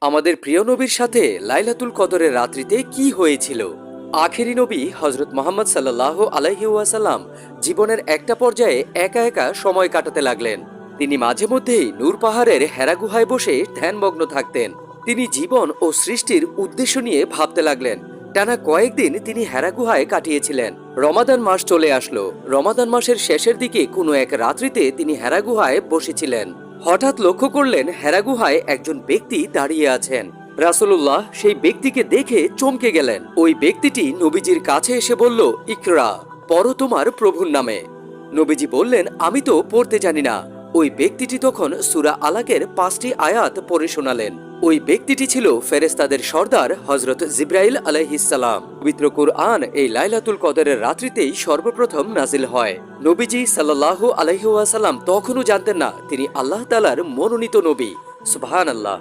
আমাদের প্রিয় নবীর সাথে লাইলাতুল কদরের রাত্রিতে কি হয়েছিল? আখেরি নবী হজরত মোহাম্মদ সাল্লাল্লাহু আলাইহি ওয়াসাল্লাম জীবনের একটা পর্যায়ে একা একা সময় কাটাতে লাগলেন। তিনি মাঝে মধ্যেই নূর পাহাড়ের হেরা গুহায় বসে ধ্যানমগ্ন থাকতেন। তিনি জীবন ও সৃষ্টির উদ্দেশ্য নিয়ে ভাবতে লাগলেন। টানা কয়েকদিন তিনি হেরা গুহায় কাটিয়েছিলেন। রমাদান মাস চলে আসলো। রমাদান মাসের শেষের দিকে কোনো এক রাত্রিতে তিনি হেরা গুহায় বসেছিলেন। হঠাৎ লক্ষ্য করলেন হেরা গুহায় একজন ব্যক্তি দাঁড়িয়ে আছেন। রাসূলুল্লাহ সেই ব্যক্তিকে দেখে চমকে গেলেন। ওই ব্যক্তিটি নবীজির কাছে এসে বলল, ইকরা, পড়ো তোমার প্রভুর নামে। নবীজি বললেন, আমি তো পড়তে জানি না। ওই ব্যক্তিটি তখন সূরা আলাকের 5টি আয়াত পড়ে শোনালেন। ওই ব্যক্তিটি ছিল ফেরেশতাদের সর্দার হযরত জিবরাইল আলাইহিস সালাম। পবিত্র কুরআন এই লাইলাতুল কদরের রাত্রিতেই সর্বপ্রথম নাজিল হয়। নবীজি সাল্লাল্লাহু আলাইহি ওয়াসাল্লাম তখনও জানতেন না তিনি আল্লাহ তাআলার মনোনীত নবী। সুবহানাল্লাহ।